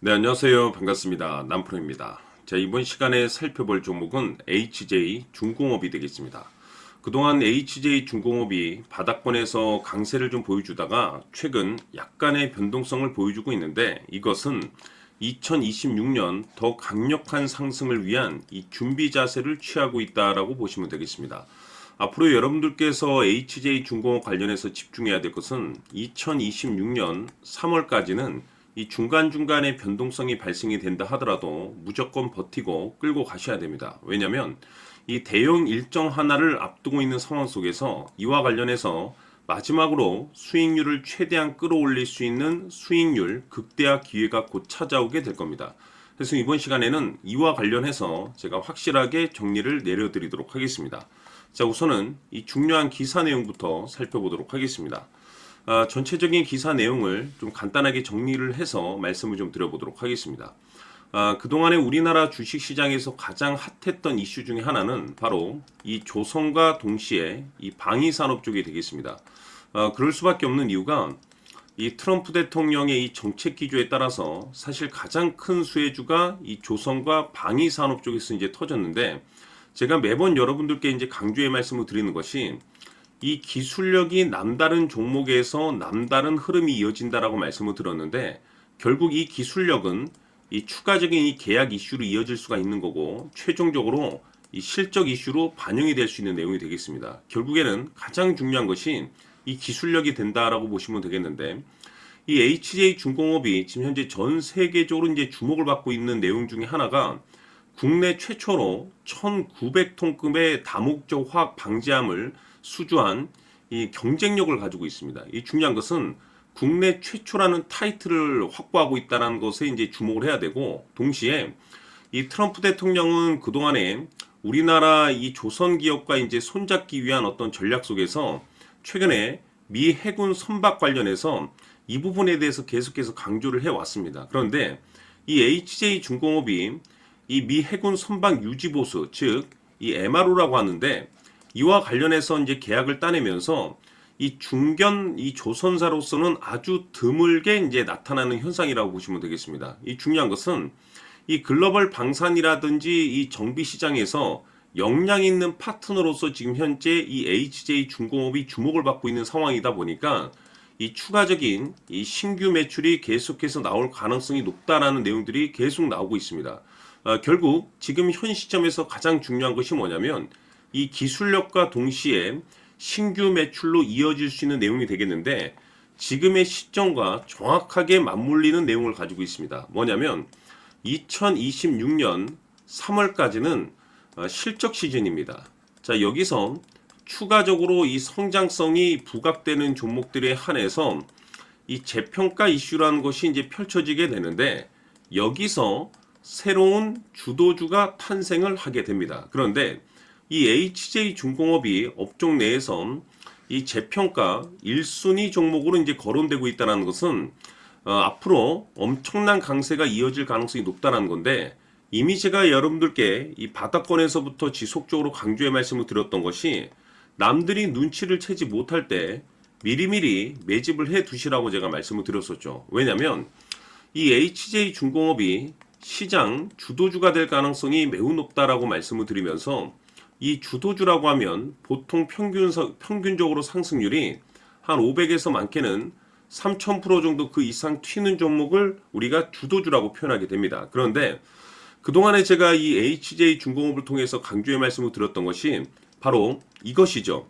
네, 안녕하세요. 반갑습니다. 남프로입니다. 자, 이번 시간에 살펴볼 종목은 HJ 중공업이 되겠습니다. 그동안 HJ 중공업이 바닥권에서 강세를 좀 보여주다가 최근 약간의 변동성을 보여주고 있는데, 이것은 2026년 더 강력한 상승을 위한 이 준비 자세를 취하고 있다라고 보시면 되겠습니다. 앞으로 여러분들께서 HJ 중공업 관련해서 집중해야 될 것은 2026년 3월까지는 이 중간중간에 변동성이 발생이 된다 하더라도 무조건 버티고 끌고 가셔야 됩니다. 왜냐하면 이 대형 일정 하나를 앞두고 있는 상황 속에서 이와 관련해서 마지막으로 수익률을 최대한 끌어올릴 수 있는 수익률 극대화 기회가 곧 찾아오게 될 겁니다. 그래서 이번 시간에는 이와 관련해서 제가 확실하게 정리를 내려드리도록 하겠습니다. 자, 우선은 이 중요한 기사 내용부터 살펴보도록 하겠습니다. 전체적인 기사 내용을 좀 간단하게 정리를 해서 말씀을 좀 드려보도록 하겠습니다. 그동안에 우리나라 주식시장에서 가장 핫했던 이슈 중에 하나는 바로 이 조선과 동시에 이 방위산업 쪽이 되겠습니다. 그럴 수밖에 없는 이유가 이 트럼프 대통령의 이 정책 기조에 따라서 사실 가장 큰 수혜주가 이 조선과 방위산업 쪽에서 이제 터졌는데, 제가 매번 여러분들께 이제 강조의 말씀을 드리는 것이 이 기술력이 남다른 종목에서 남다른 흐름이 이어진다라고 말씀을 드렸는데, 결국 이 기술력은 이 추가적인 이 계약 이슈로 이어질 수가 있는 거고, 최종적으로 이 실적 이슈로 반영이 될 수 있는 내용이 되겠습니다. 결국에는 가장 중요한 것이 이 기술력이 된다라고 보시면 되겠는데, 이 HJ 중공업이 지금 현재 전 세계적으로 이제 주목을 받고 있는 내용 중에 하나가 국내 최초로 1900톤급의 다목적 화학 방지함을 수주한 이 경쟁력을 가지고 있습니다. 이 중요한 것은 국내 최초라는 타이틀을 확보하고 있다는 것에 이제 주목을 해야 되고, 동시에 이 트럼프 대통령은 그동안에 우리나라 이 조선 기업과 이제 손잡기 위한 어떤 전략 속에서 최근에 미 해군 선박 관련해서 이 부분에 대해서 계속해서 강조를 해왔습니다. 그런데 이 HJ 중공업이 이 미 해군 선박 유지 보수, 즉 이 MRO라고 하는데, 이와 관련해서 이제 계약을 따내면서 이 중견 이 조선사로서는 아주 드물게 이제 나타나는 현상이라고 보시면 되겠습니다. 이 중요한 것은 이 글로벌 방산이라든지 이 정비 시장에서 역량 있는 파트너로서 지금 현재 이 HJ 중공업이 주목을 받고 있는 상황이다 보니까 이 추가적인 이 신규 매출이 계속해서 나올 가능성이 높다라는 내용들이 계속 나오고 있습니다. 결국 지금 현 시점에서 가장 중요한 것이 뭐냐면 이 기술력과 동시에 신규 매출로 이어질 수 있는 내용이 되겠는데, 지금의 시점과 정확하게 맞물리는 내용을 가지고 있습니다. 뭐냐면 2026년 3월까지는 실적 시즌입니다. 자, 여기서 추가적으로 이 성장성이 부각되는 종목들에 한해서 이 재평가 이슈라는 것이 이제 펼쳐지게 되는데, 여기서 새로운 주도주가 탄생을 하게 됩니다. 그런데 이 HJ 중공업이 업종 내에서 이 재평가 1순위 종목으로 이제 거론되고 있다는 것은 앞으로 엄청난 강세가 이어질 가능성이 높다는 건데, 이미 제가 여러분들께 이 바닥권에서부터 지속적으로 강조의 말씀을 드렸던 것이, 남들이 눈치를 채지 못할 때 미리미리 매집을 해 두시라고 제가 말씀을 드렸었죠. 왜냐하면 이 HJ 중공업이 시장 주도주가 될 가능성이 매우 높다라고 말씀을 드리면서, 이 주도주라고 하면 보통 평균적으로 상승률이 한 500에서 많게는 3000% 정도 그 이상 튀는 종목을 우리가 주도주라고 표현하게 됩니다. 그런데 그동안에 제가 이 HJ 중공업을 통해서 강조의 말씀을 드렸던 것이 바로 이것이죠.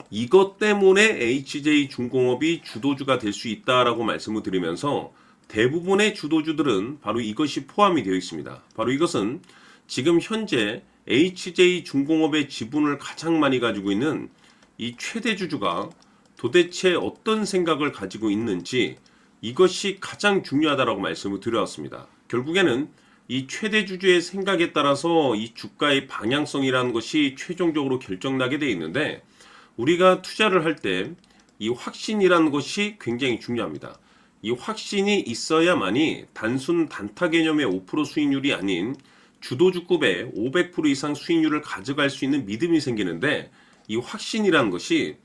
이것 때문에 HJ 중공업이 주도주가 될 수 있다라고 말씀을 드리면서, 대부분의 주도주들은 바로 이것이 포함이 되어 있습니다. 바로 이것은 지금 현재 HJ 중공업의 지분을 가장 많이 가지고 있는 이 최대 주주가 도대체 어떤 생각을 가지고 있는지, 이것이 가장 중요하다라고 말씀을 드려왔습니다. 결국에는 이 최대 주주의 생각에 따라서 이 주가의 방향성이라는 것이 최종적으로 결정나게 되어 있는데, 우리가 투자를 할 때 이 확신이라는 것이 굉장히 중요합니다. 이 확신이 있어야만이 단순 단타 개념의 5% 수익률이 아닌 주도주급의 500% 이상 수익률을 가져갈 수 있는 믿음이 생기는데, 이 확신이라는 것이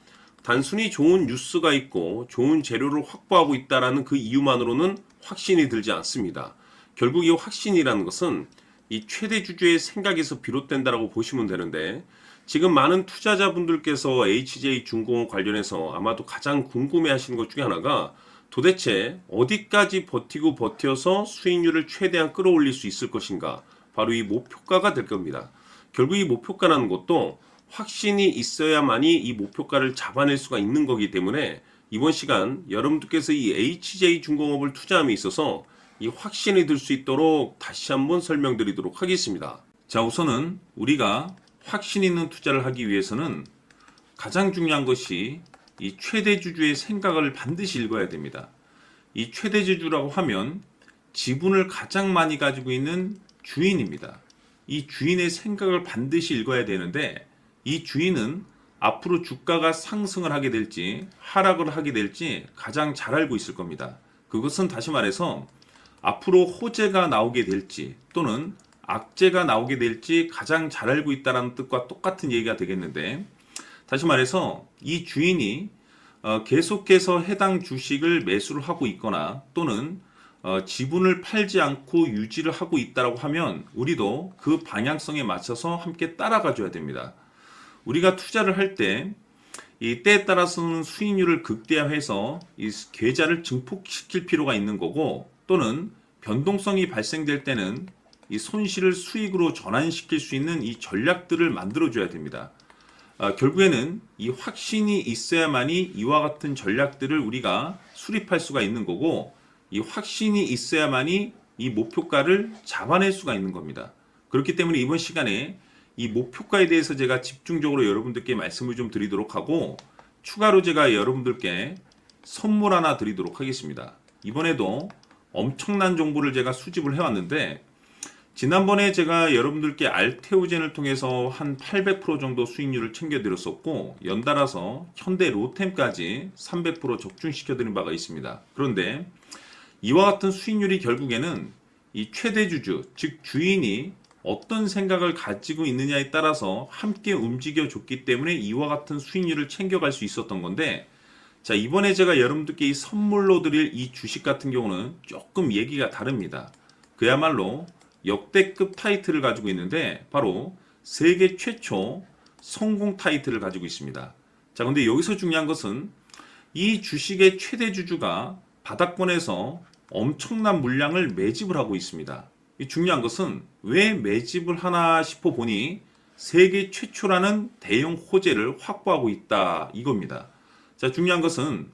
단순히 좋은 뉴스가 있고 좋은 재료를 확보하고 있다라는 그 이유만으로는 확신이 들지 않습니다. 결국 이 확신이라는 것은 이 최대 주주의 생각에서 비롯된다라고 보시면 되는데, 지금 많은 투자자분들께서 HJ중공업 관련해서 아마도 가장 궁금해 하시는 것 중에 하나가, 도대체 어디까지 버티고 버텨서 수익률을 최대한 끌어올릴 수 있을 것인가, 바로 이 목표가가 될 겁니다. 결국 이 목표가라는 것도 확신이 있어야만이 이 목표가를 잡아낼 수가 있는 거기 때문에, 이번 시간 여러분들께서 이 HJ중공업을 투자함에 있어서 이 확신이 들 수 있도록 다시 한번 설명드리도록 하겠습니다. 자, 우선은 우리가 확신 있는 투자를 하기 위해서는 가장 중요한 것이 이 최대 주주의 생각을 반드시 읽어야 됩니다. 이 최대 주주라고 하면 지분을 가장 많이 가지고 있는 주인입니다. 이 주인의 생각을 반드시 읽어야 되는데, 이 주인은 앞으로 주가가 상승을 하게 될지 하락을 하게 될지 가장 잘 알고 있을 겁니다. 그것은 다시 말해서 앞으로 호재가 나오게 될지 또는 악재가 나오게 될지 가장 잘 알고 있다는 뜻과 똑같은 얘기가 되겠는데, 다시 말해서 이 주인이 계속해서 해당 주식을 매수를 하고 있거나 또는 지분을 팔지 않고 유지를 하고 있다고 하면 우리도 그 방향성에 맞춰서 함께 따라가 줘야 됩니다. 우리가 투자를 할 때 이 때에 따라서는 수익률을 극대화해서 이 계좌를 증폭시킬 필요가 있는 거고, 또는 변동성이 발생될 때는 이 손실을 수익으로 전환시킬 수 있는 이 전략들을 만들어줘야 됩니다. 결국에는 이 확신이 있어야만이 이와 같은 전략들을 우리가 수립할 수가 있는 거고, 이 확신이 있어야만이 이 목표가를 잡아낼 수가 있는 겁니다. 그렇기 때문에 이번 시간에 이 목표가에 대해서 제가 집중적으로 여러분들께 말씀을 좀 드리도록 하고, 추가로 제가 여러분들께 선물 하나 드리도록 하겠습니다. 이번에도 엄청난 정보를 제가 수집을 해왔는데, 지난번에 제가 여러분들께 알테오젠을 통해서 한 800% 정도 수익률을 챙겨드렸었고, 연달아서 현대 로템까지 300% 적중시켜드린 바가 있습니다. 그런데 이와 같은 수익률이 결국에는 이 최대 주주, 즉 주인이 어떤 생각을 가지고 있느냐에 따라서 함께 움직여 줬기 때문에 이와 같은 수익률을 챙겨갈 수 있었던 건데, 자, 이번에 제가 여러분들께 이 선물로 드릴 이 주식 같은 경우는 조금 얘기가 다릅니다. 그야말로 역대급 타이틀을 가지고 있는데, 바로 세계 최초 성공 타이틀을 가지고 있습니다. 자, 근데 여기서 중요한 것은 이 주식의 최대 주주가 바닥권에서 엄청난 물량을 매집을 하고 있습니다. 이 중요한 것은 왜 매집을 하나 싶어 보니 세계 최초라는 대형 호재를 확보하고 있다, 이겁니다. 자, 중요한 것은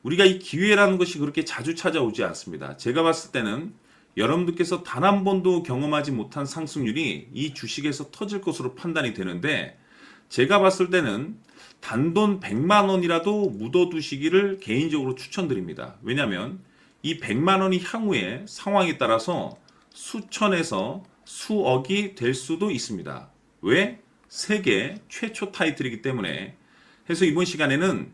우리가 이 기회라는 것이 그렇게 자주 찾아오지 않습니다. 제가 봤을 때는 여러분들께서 단 한 번도 경험하지 못한 상승률이 이 주식에서 터질 것으로 판단이 되는데, 제가 봤을 때는 단돈 100만 원이라도 묻어두시기를 개인적으로 추천드립니다. 왜냐하면 이 100만 원이 향후에 상황에 따라서 수천에서 수억이 될 수도 있습니다. 왜? 세계 최초 타이틀이기 때문에. 해서 이번 시간에는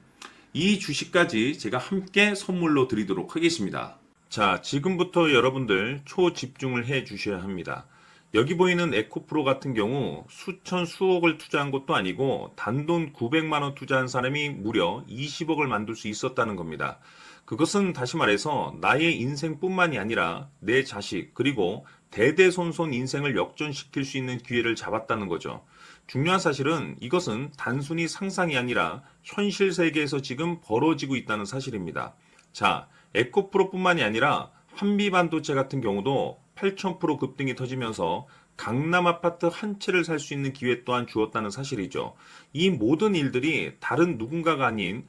이 주식까지 제가 함께 선물로 드리도록 하겠습니다. 자, 지금부터 여러분들 초집중을 해 주셔야 합니다. 여기 보이는 에코프로 같은 경우 수천 수억을 투자한 것도 아니고 단돈 900만 원 투자한 사람이 무려 20억을 만들 수 있었다는 겁니다. 그것은 다시 말해서 나의 인생뿐만이 아니라 내 자식 그리고 대대손손 인생을 역전시킬 수 있는 기회를 잡았다는 거죠. 중요한 사실은 이것은 단순히 상상이 아니라 현실 세계에서 지금 벌어지고 있다는 사실입니다. 자, 에코프로뿐만이 아니라 한미반도체 같은 경우도 8,000% 급등이 터지면서 강남 아파트 한 채를 살 수 있는 기회 또한 주었다는 사실이죠. 이 모든 일들이 다른 누군가가 아닌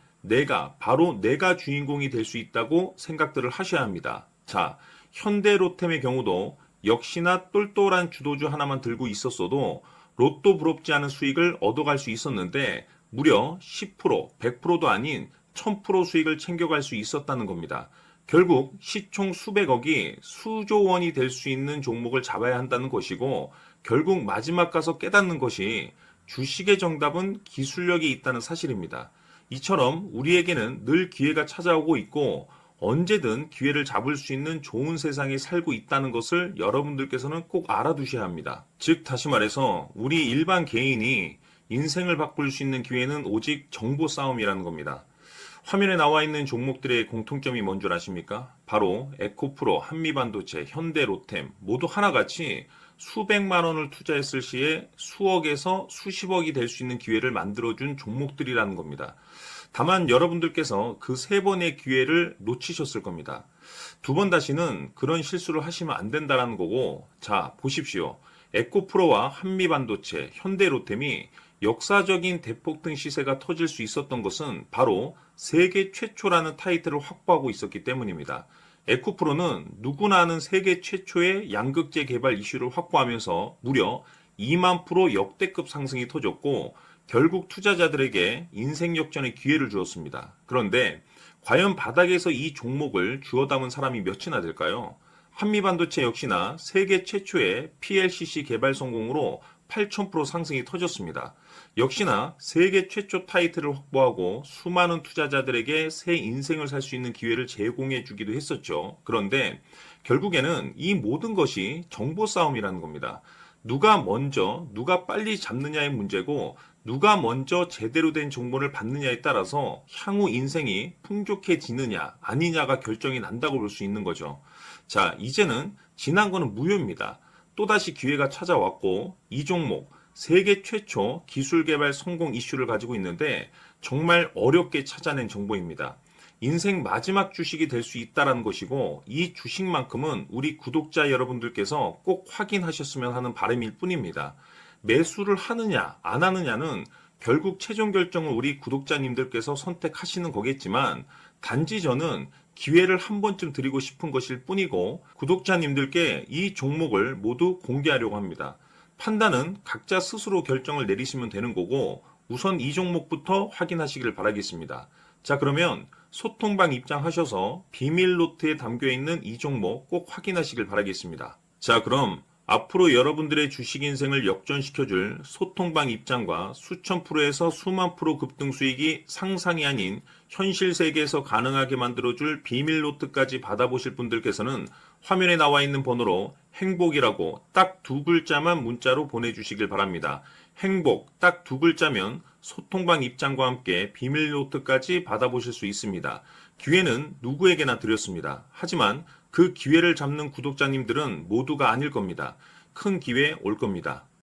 바로 내가 주인공이 될 수 있다고 생각들을 하셔야 합니다. 자, 현대로템의 경우도 역시나 똘똘한 주도주 하나만 들고 있었어도 로또 부럽지 않은 수익을 얻어갈 수 있었는데, 무려 10%, 100%도 아닌 1000% 수익을 챙겨갈 수 있었다는 겁니다. 결국 시총 수백억이 수조 원이 될 수 있는 종목을 잡아야 한다는 것이고, 결국 마지막 가서 깨닫는 것이 주식의 정답은 기술력이 있다는 사실입니다. 이처럼 우리에게는 늘 기회가 찾아오고 있고 언제든 기회를 잡을 수 있는 좋은 세상에 살고 있다는 것을 여러분들께서는 꼭 알아두셔야 합니다. 즉 다시 말해서 우리 일반 개인이 인생을 바꿀 수 있는 기회는 오직 정보 싸움이라는 겁니다. 화면에 나와 있는 종목들의 공통점이 뭔 줄 아십니까? 바로 에코프로, 한미반도체, 현대로템 모두 하나같이 수백만 원을 투자했을 시에 수억에서 수십억이 될 수 있는 기회를 만들어준 종목들이라는 겁니다. 다만 여러분들께서 그 세 번의 기회를 놓치셨을 겁니다. 두 번 다시는 그런 실수를 하시면 안 된다는 거고, 자, 보십시오. 에코프로와 한미반도체, 현대로템이 역사적인 대폭등 시세가 터질 수 있었던 것은 바로 세계 최초라는 타이틀을 확보하고 있었기 때문입니다. 에코프로는 누구나 아는 세계 최초의 양극재 개발 이슈를 확보하면서 무려 2만 프로 역대급 상승이 터졌고, 결국 투자자들에게 인생 역전의 기회를 주었습니다. 그런데 과연 바닥에서 이 종목을 주워 담은 사람이 몇이나 될까요? 한미반도체 역시나 세계 최초의 PLCC 개발 성공으로 8,000% 상승이 터졌습니다. 역시나 세계 최초 타이틀을 확보하고 수많은 투자자들에게 새 인생을 살 수 있는 기회를 제공해 주기도 했었죠. 그런데 결국에는 이 모든 것이 정보 싸움이라는 겁니다. 누가 먼저, 누가 빨리 잡느냐의 문제고, 누가 먼저 제대로 된 정보를 받느냐에 따라서 향후 인생이 풍족해지느냐, 아니냐가 결정이 난다고 볼 수 있는 거죠. 자, 이제는 지난 거는 무효입니다. 또다시 기회가 찾아왔고, 이 종목, 세계 최초 기술 개발 성공 이슈를 가지고 있는데, 정말 어렵게 찾아낸 정보입니다. 인생 마지막 주식이 될 수 있다는 것이고, 이 주식만큼은 우리 구독자 여러분들께서 꼭 확인하셨으면 하는 바람일 뿐입니다. 매수를 하느냐 안 하느냐는 결국 최종 결정을 우리 구독자님들께서 선택하시는 거겠지만, 단지 저는 기회를 한 번쯤 드리고 싶은 것일 뿐이고, 구독자님들께 이 종목을 모두 공개하려고 합니다. 판단은 각자 스스로 결정을 내리시면 되는 거고, 우선 이 종목부터 확인하시길 바라겠습니다. 자, 그러면 소통방 입장하셔서 비밀 노트에 담겨 있는 이 종목 꼭 확인하시길 바라겠습니다. 자, 그럼 앞으로 여러분들의 주식 인생을 역전시켜줄 소통방 입장과 수천 프로에서 수만 프로 급등 수익이 상상이 아닌 현실 세계에서 가능하게 만들어줄 비밀 노트까지 받아보실 분들께서는 화면에 나와 있는 번호로 행복이라고 딱 두 글자만 문자로 보내주시길 바랍니다. 행복 딱 두 글자면 소통방 입장과 함께 비밀 노트까지 받아보실 수 있습니다. 기회는 누구에게나 드렸습니다. 하지만 그 기회를 잡는 구독자님들은 모두가 아닐 겁니다. 큰 기회 올 겁니다.